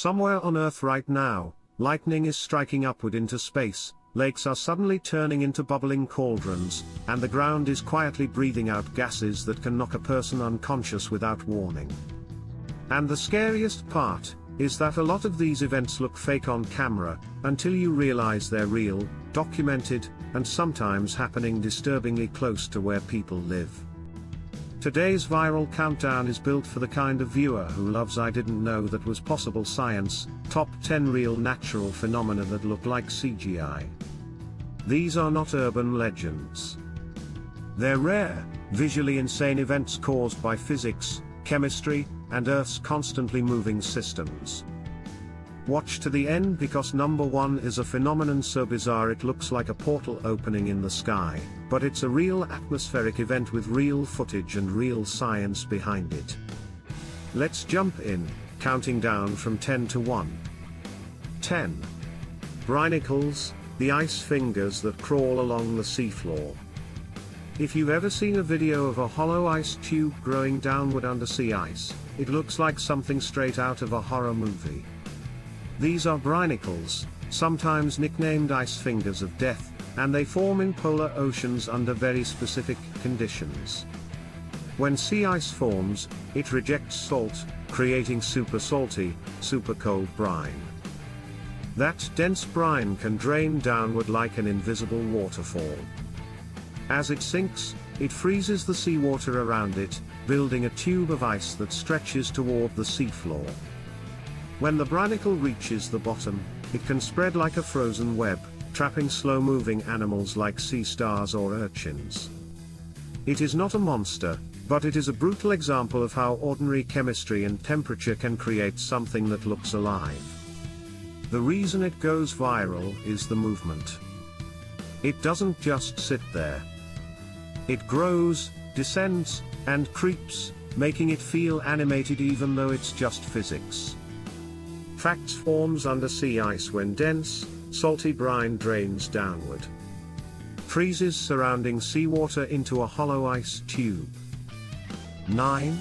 Somewhere on Earth right now, lightning is striking upward into space, lakes are suddenly turning into bubbling cauldrons, and the ground is quietly breathing out gases that can knock a person unconscious without warning. And the scariest part is that a lot of these events look fake on camera, until you realize they're real, documented, and sometimes happening disturbingly close to where people live. Today's viral countdown is built for the kind of viewer who loves I didn't know that was possible science, top 10 real natural phenomena that look like CGI. These are not urban legends. They're rare, visually insane events caused by physics, chemistry, and Earth's constantly moving systems. Watch to the end because number 1 is a phenomenon so bizarre it looks like a portal opening in the sky, but it's a real atmospheric event with real footage and real science behind it. Let's jump in, counting down from 10 to 1. 10. Brinicles, the ice fingers that crawl along the seafloor. If you've ever seen a video of a hollow ice tube growing downward under sea ice, it looks like something straight out of a horror movie. These are brinicles, sometimes nicknamed ice fingers of death, and they form in polar oceans under very specific conditions. When sea ice forms, it rejects salt, creating super salty, super cold brine. That dense brine can drain downward like an invisible waterfall. As it sinks, it freezes the seawater around it, building a tube of ice that stretches toward the seafloor. When the brinicle reaches the bottom, it can spread like a frozen web, trapping slow-moving animals like sea stars or urchins. It is not a monster, but it is a brutal example of how ordinary chemistry and temperature can create something that looks alive. The reason it goes viral is the movement. It doesn't just sit there. It grows, descends, and creeps, making it feel animated even though it's just physics. Facts forms under sea ice when dense, salty brine drains downward. Freezes surrounding seawater into a hollow ice tube. 9.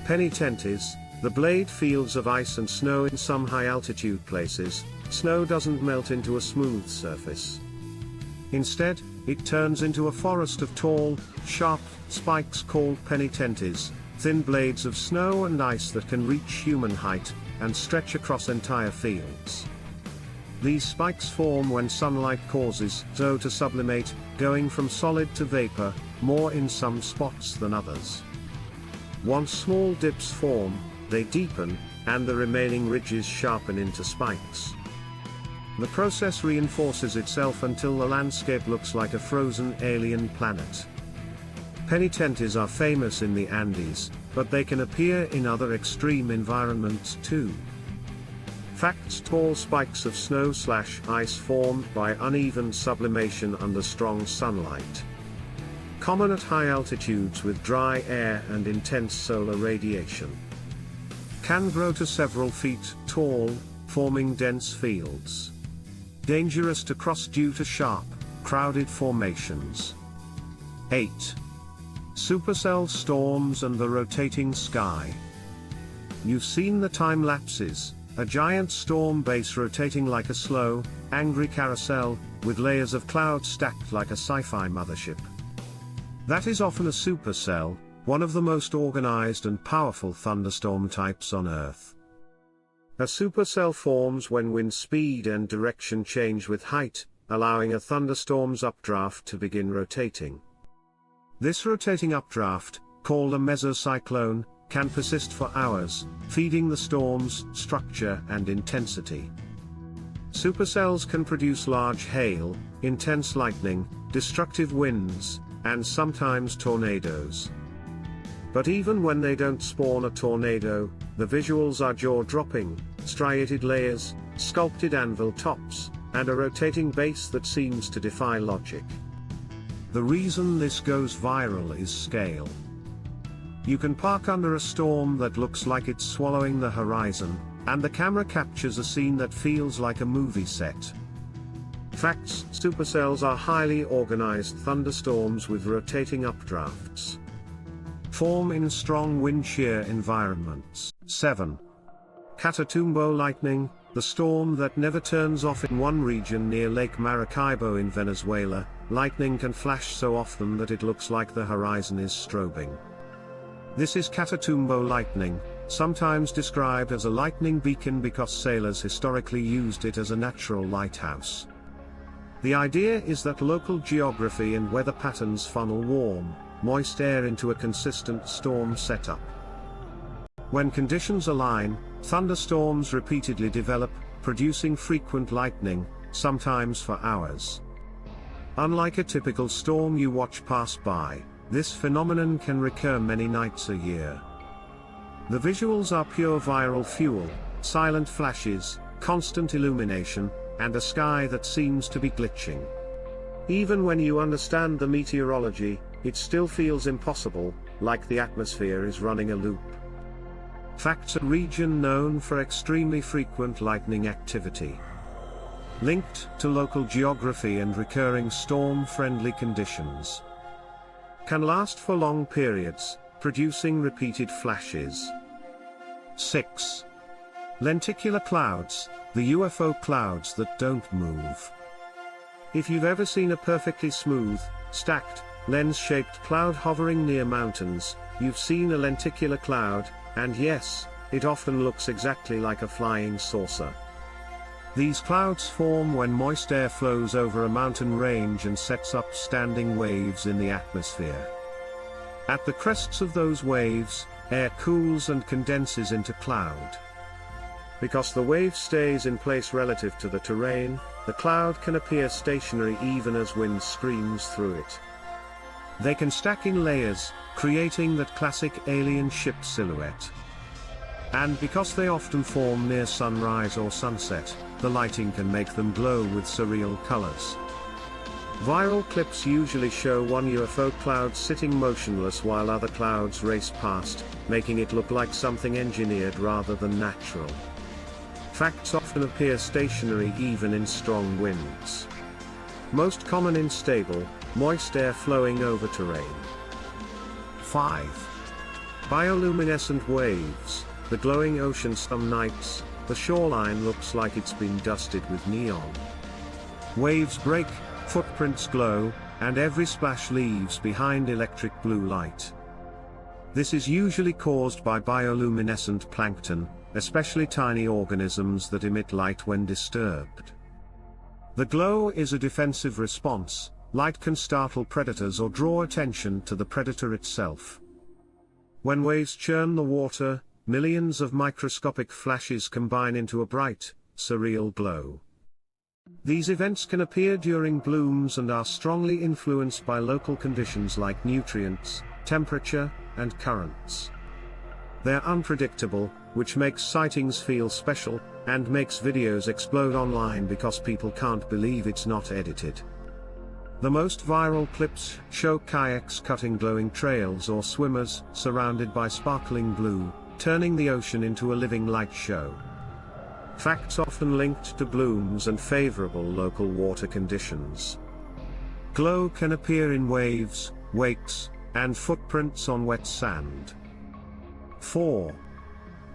Penitentes, the blade fields of ice and snow in some high-altitude places. Snow doesn't melt into a smooth surface. Instead, it turns into a forest of tall, sharp spikes called penitentes, thin blades of snow and ice that can reach human height, and stretch across entire fields. These spikes form when sunlight causes snow to sublimate, going from solid to vapor, more in some spots than others. Once small dips form, they deepen, and the remaining ridges sharpen into spikes. The process reinforces itself until the landscape looks like a frozen alien planet. Penitentes are famous in the Andes, but they can appear in other extreme environments too. Facts: tall spikes of snow/ice formed by uneven sublimation under strong sunlight. Common at high altitudes with dry air and intense solar radiation. Can grow to several feet tall, forming dense fields. Dangerous to cross due to sharp, crowded formations. 8. Supercell storms and the rotating sky. You've seen the time lapses, a giant storm base rotating like a slow, angry carousel, with layers of clouds stacked like a sci-fi mothership. That is often a supercell, one of the most organized and powerful thunderstorm types on Earth. A supercell forms when wind speed and direction change with height, allowing a thunderstorm's updraft to begin rotating. This rotating updraft, called a mesocyclone, can persist for hours, feeding the storm's structure and intensity. Supercells can produce large hail, intense lightning, destructive winds, and sometimes tornadoes. But even when they don't spawn a tornado, the visuals are jaw-dropping: striated layers, sculpted anvil tops, and a rotating base that seems to defy logic. The reason this goes viral is scale. You can park under a storm that looks like it's swallowing the horizon, and the camera captures a scene that feels like a movie set. Facts: supercells are highly organized thunderstorms with rotating updrafts. Form in strong wind shear environments. 7. Catatumbo lightning, the storm that never turns off. In one region near Lake Maracaibo in Venezuela, lightning can flash so often that it looks like the horizon is strobing. This is Catatumbo lightning, sometimes described as a lightning beacon because sailors historically used it as a natural lighthouse. The idea is that local geography and weather patterns funnel warm, moist air into a consistent storm setup. When conditions align, thunderstorms repeatedly develop, producing frequent lightning, sometimes for hours. Unlike a typical storm you watch pass by, this phenomenon can recur many nights a year. The visuals are pure viral fuel, silent flashes, constant illumination, and a sky that seems to be glitching. Even when you understand the meteorology, it still feels impossible, like the atmosphere is running a loop. Facts: a region known for extremely frequent lightning activity. Linked to local geography and recurring storm-friendly conditions. Can last for long periods, producing repeated flashes. 6. Lenticular clouds, the UFO clouds that don't move. If you've ever seen a perfectly smooth, stacked, lens-shaped cloud hovering near mountains, you've seen a lenticular cloud, and yes, it often looks exactly like a flying saucer. These clouds form when moist air flows over a mountain range and sets up standing waves in the atmosphere. At the crests of those waves, air cools and condenses into cloud. Because the wave stays in place relative to the terrain, the cloud can appear stationary even as wind screams through it. They can stack in layers, creating that classic alien ship silhouette. And because they often form near sunrise or sunset, the lighting can make them glow with surreal colors. Viral clips usually show one UFO cloud sitting motionless while other clouds race past, making it look like something engineered rather than natural. Facts often appear stationary even in strong winds. Most common in stable, moist air flowing over terrain. 5. Bioluminescent waves, the glowing ocean. Some nights, the shoreline looks like it's been dusted with neon. Waves break, footprints glow, and every splash leaves behind electric blue light. This is usually caused by bioluminescent plankton, especially tiny organisms that emit light when disturbed. The glow is a defensive response. Light can startle predators or draw attention to the predator itself. When waves churn the water, millions of microscopic flashes combine into a bright, surreal glow. These events can appear during blooms and are strongly influenced by local conditions like nutrients, temperature, and currents. They're unpredictable, which makes sightings feel special, and makes videos explode online because people can't believe it's not edited. The most viral clips show kayaks cutting glowing trails or swimmers surrounded by sparkling blue, turning the ocean into a living light show. Facts often linked to blooms and favorable local water conditions. Glow can appear in waves, wakes, and footprints on wet sand. 4.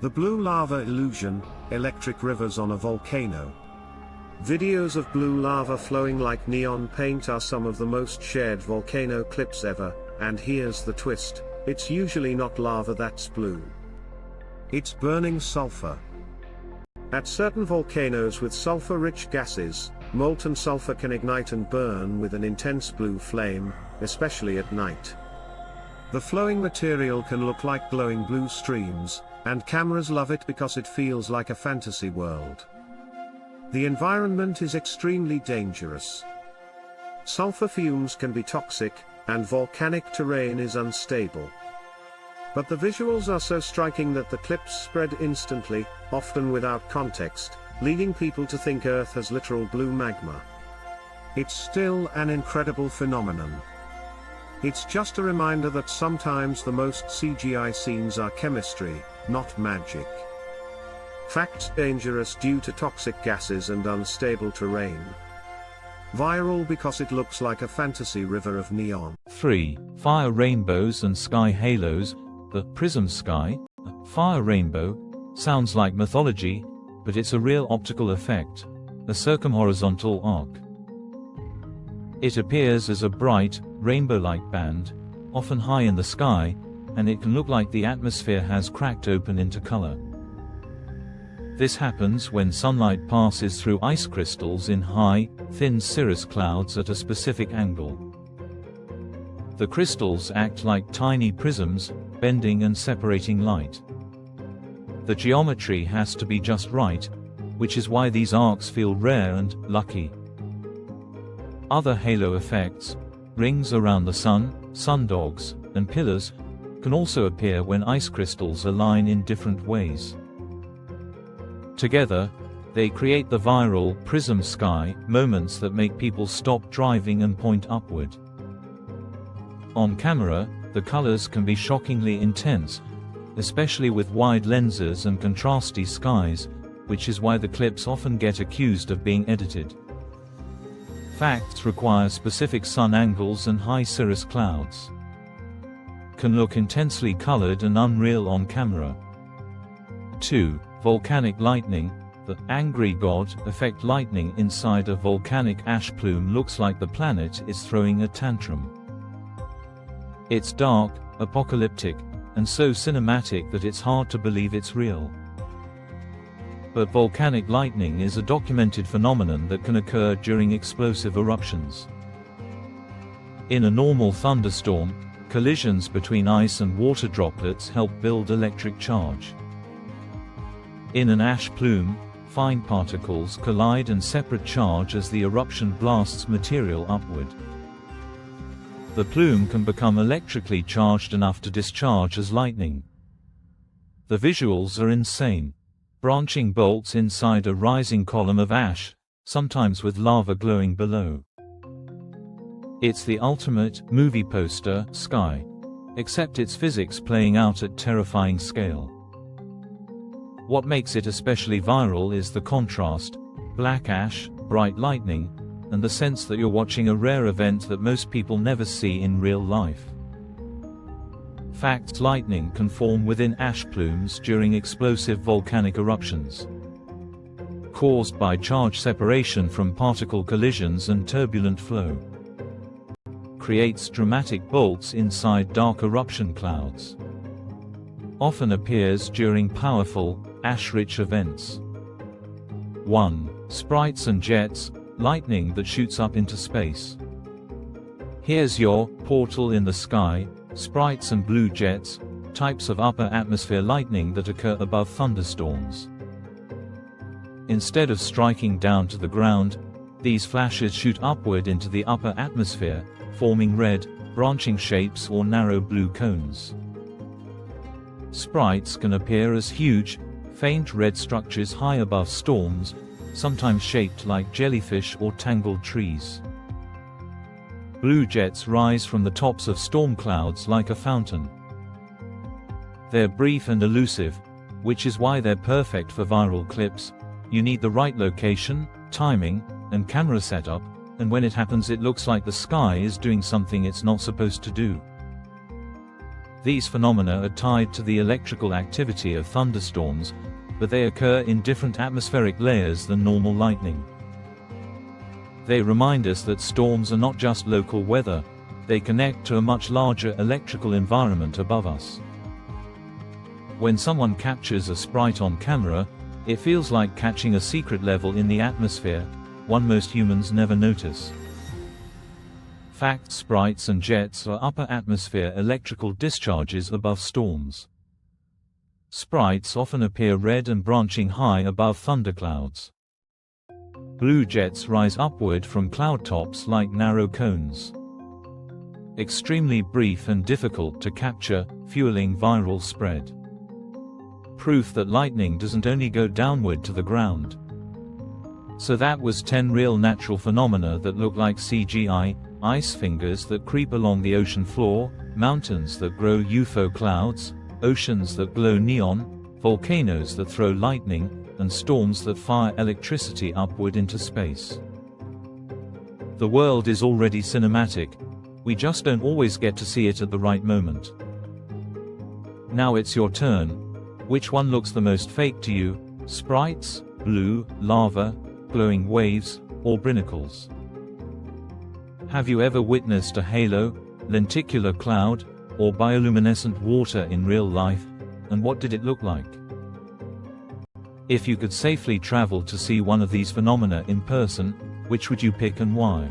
The blue lava illusion, electric rivers on a volcano. Videos of blue lava flowing like neon paint are some of the most shared volcano clips ever, and here's the twist: it's usually not lava that's blue. It's burning sulfur. At certain volcanoes with sulfur-rich gases, molten sulfur can ignite and burn with an intense blue flame, especially at night. The flowing material can look like glowing blue streams, and cameras love it because it feels like a fantasy world. The environment is extremely dangerous. Sulfur fumes can be toxic, and volcanic terrain is unstable. But the visuals are so striking that the clips spread instantly, often without context, leading people to think Earth has literal blue magma. It's still an incredible phenomenon. It's just a reminder that sometimes the most CGI scenes are chemistry, not magic. Facts: dangerous due to toxic gases and unstable terrain. Viral because it looks like a fantasy river of neon. 3. Fire rainbows and sky halos. The prism sky, a fire rainbow, Sounds like mythology, but it's a real optical effect, a circumhorizontal arc. It appears as a bright, rainbow-like band, often high in the sky, and it can look like the atmosphere has cracked open into color. This happens when sunlight passes through ice crystals in high, thin cirrus clouds at a specific angle. The crystals act like tiny prisms, bending and separating light. The geometry has to be just right, which is why these arcs feel rare and lucky. Other halo effects, rings around the sun, sundogs, and pillars, can also appear when ice crystals align in different ways. Together, they create the viral prism sky moments that make people stop driving and point upward. On camera, the colors can be shockingly intense, especially with wide lenses and contrasty skies, which is why the clips often get accused of being edited. Facts require specific sun angles and high cirrus clouds. Can look intensely colored and unreal on camera. 2. Volcanic lightning. The angry god effect. Lightning inside a volcanic ash plume looks like the planet is throwing a tantrum. It's dark, apocalyptic, and so cinematic that it's hard to believe it's real. But volcanic lightning is a documented phenomenon that can occur during explosive eruptions. In a normal thunderstorm, collisions between ice and water droplets help build electric charge. In an ash plume, fine particles collide and separate charge as the eruption blasts material upward. The plume can become electrically charged enough to discharge as lightning. The visuals are insane. Branching bolts inside a rising column of ash, sometimes with lava glowing below. It's the ultimate movie poster sky, except it's physics playing out at terrifying scale. What makes it especially viral is the contrast, black ash, bright lightning, and the sense that you're watching a rare event that most people never see in real life. Facts: lightning can form within ash plumes during explosive volcanic eruptions, caused by charge separation from particle collisions and turbulent flow. Creates dramatic bolts inside dark eruption clouds. Often appears during powerful, ash-rich events. 1. Sprites and jets, lightning that shoots up into space. Here's your portal in the sky. Sprites and blue jets, types of upper atmosphere lightning that occur above thunderstorms. Instead of striking down to the ground, these flashes shoot upward into the upper atmosphere, forming red, branching shapes or narrow blue cones. Sprites can appear as huge, faint red structures high above storms, sometimes shaped like jellyfish or tangled trees. Blue jets rise from the tops of storm clouds like a fountain. They're brief and elusive, which is why they're perfect for viral clips. You need the right location, timing, and camera setup, and when it happens it looks like the sky is doing something it's not supposed to do. These phenomena are tied to the electrical activity of thunderstorms, but they occur in different atmospheric layers than normal lightning. They remind us that storms are not just local weather, they connect to a much larger electrical environment above us. When someone captures a sprite on camera, it feels like catching a secret level in the atmosphere, one most humans never notice. Fact: sprites and jets are upper atmosphere electrical discharges above storms. Sprites often appear red and branching high above thunderclouds. Blue jets rise upward from cloud tops like narrow cones. Extremely brief and difficult to capture, fueling viral spread. Proof that lightning doesn't only go downward to the ground. So that was 10 real natural phenomena that look like CGI: ice fingers that creep along the ocean floor, mountains that grow UFO clouds, oceans that glow neon, volcanoes that throw lightning, and storms that fire electricity upward into space. The world is already cinematic, we just don't always get to see it at the right moment. Now it's your turn. Which one looks the most fake to you? Sprites, blue, lava, glowing waves, or brinicles? Have you ever witnessed a halo, lenticular cloud, or bioluminescent water in real life, and what did it look like? If you could safely travel to see one of these phenomena in person, which would you pick and why?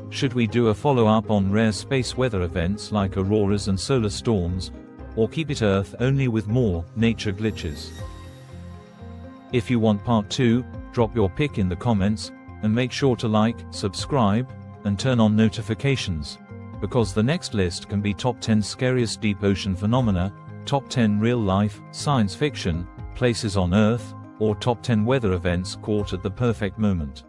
Should we do a follow-up on rare space weather events like auroras and solar storms, or keep it Earth only with more nature glitches? If you want part 2, drop your pick in the comments, and make sure to like, subscribe, and turn on notifications, because the next list can be top 10 scariest deep ocean phenomena, top 10 real-life, science fiction, places on Earth, or top 10 weather events caught at the perfect moment.